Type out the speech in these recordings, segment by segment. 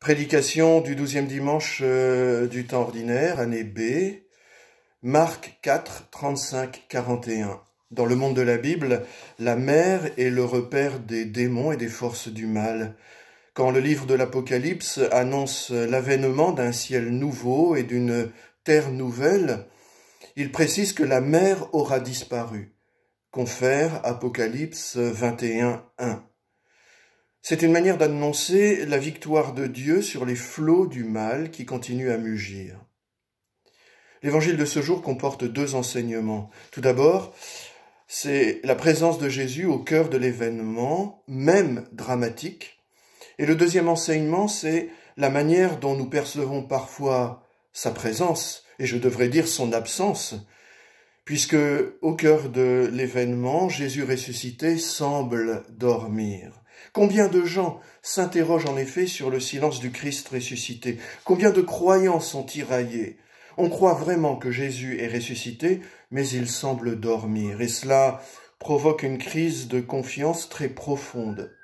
Prédication du 12e dimanche du temps ordinaire, année B, Marc 4, 35, 41. Dans le monde de la Bible, la mer est le repère des démons et des forces du mal. Quand le livre de l'Apocalypse annonce l'avènement d'un ciel nouveau et d'une terre nouvelle, il précise que la mer aura disparu. Confère Apocalypse 21, 1. C'est une manière d'annoncer la victoire de Dieu sur les flots du mal qui continuent à mugir. L'évangile de ce jour comporte deux enseignements. Tout d'abord, c'est la présence de Jésus au cœur de l'événement, même dramatique. Et le deuxième enseignement, c'est la manière dont nous percevons parfois sa présence, et je devrais dire son absence, puisque au cœur de l'événement, Jésus ressuscité semble dormir. Combien de gens s'interrogent en effet sur le silence du Christ ressuscité? Combien de croyants sont tiraillés? On croit vraiment que Jésus est ressuscité, mais il semble dormir, et cela provoque une crise de confiance très profonde.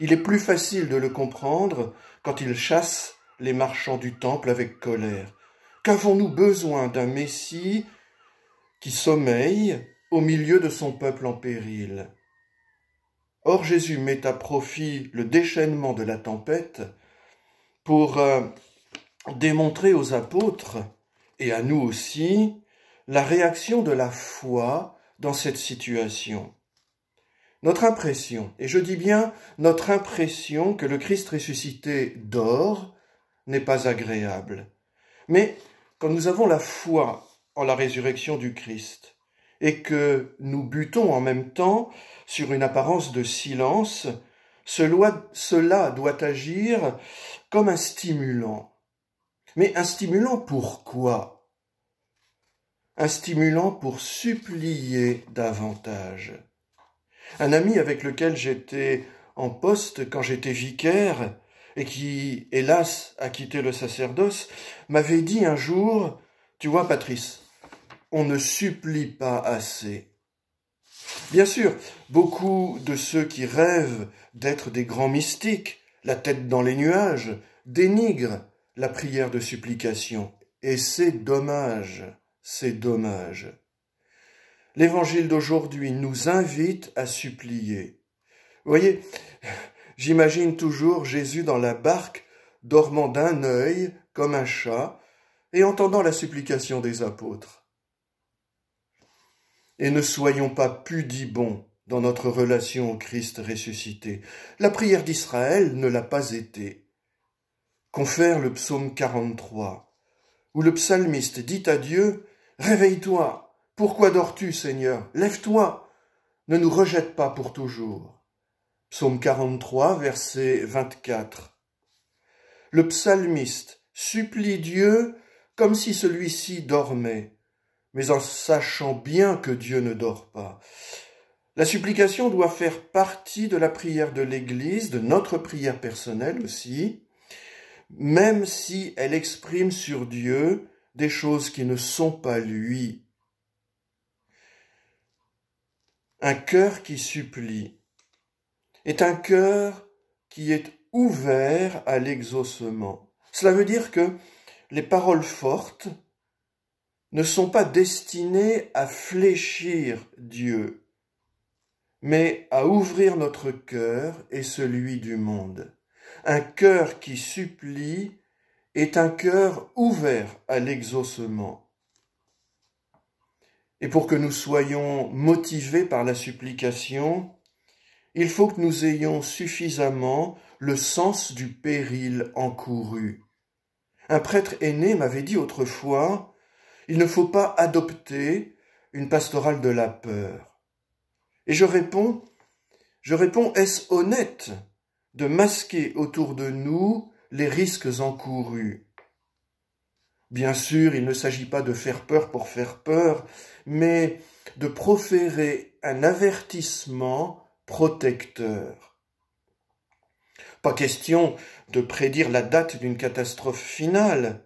Il est plus facile de le comprendre quand il chasse les marchands du temple avec colère. Qu'avons-nous besoin d'un Messie qui sommeille au milieu de son peuple en péril? Or, Jésus met à profit le déchaînement de la tempête pour démontrer aux apôtres, et à nous aussi, la réaction de la foi dans cette situation. Notre impression, et je dis bien notre impression que le Christ ressuscité dort, n'est pas agréable. Mais quand nous avons la foi en la résurrection du Christ, et que nous butons en même temps sur une apparence de silence, cela doit agir comme un stimulant. Mais un stimulant pour quoi? Un stimulant pour supplier davantage. Un ami avec lequel j'étais en poste quand j'étais vicaire et qui, hélas, a quitté le sacerdoce, m'avait dit un jour, « Tu vois, Patrice, on ne supplie pas assez. » Bien sûr, beaucoup de ceux qui rêvent d'être des grands mystiques, la tête dans les nuages, dénigrent la prière de supplication. Et c'est dommage, c'est dommage. L'évangile d'aujourd'hui nous invite à supplier. Vous voyez, j'imagine toujours Jésus dans la barque, dormant d'un œil comme un chat, et entendant la supplication des apôtres. Et ne soyons pas pudibonds dans notre relation au Christ ressuscité. La prière d'Israël ne l'a pas été. Confère le psaume 43, où le psalmiste dit à Dieu, « Réveille-toi, pourquoi dors-tu, Seigneur? Lève-toi, ne nous rejette pas pour toujours. » Psaume 43, verset 24. Le psalmiste supplie Dieu comme si celui-ci dormait, mais en sachant bien que Dieu ne dort pas. La supplication doit faire partie de la prière de l'Église, de notre prière personnelle aussi, même si elle exprime sur Dieu des choses qui ne sont pas lui. Un cœur qui supplie est un cœur qui est ouvert à l'exaucement. Cela veut dire que les paroles fortes ne sont pas destinées à fléchir Dieu, mais à ouvrir notre cœur et celui du monde. Un cœur qui supplie est un cœur ouvert à l'exaucement. Et pour que nous soyons motivés par la supplication, il faut que nous ayons suffisamment le sens du péril encouru. Un prêtre aîné m'avait dit autrefois, il ne faut pas adopter une pastorale de la peur. Et je réponds, est-ce honnête de masquer autour de nous les risques encourus? Bien sûr, il ne s'agit pas de faire peur pour faire peur, mais de proférer un avertissement protecteur. Pas question de prédire la date d'une catastrophe finale,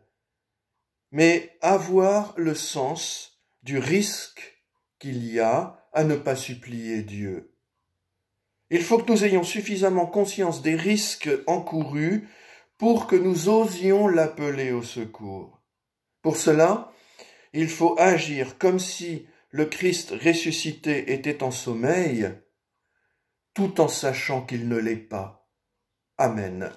mais avoir le sens du risque qu'il y a à ne pas supplier Dieu. Il faut que nous ayons suffisamment conscience des risques encourus pour que nous osions l'appeler au secours. Pour cela, il faut agir comme si le Christ ressuscité était en sommeil, tout en sachant qu'il ne l'est pas. Amen.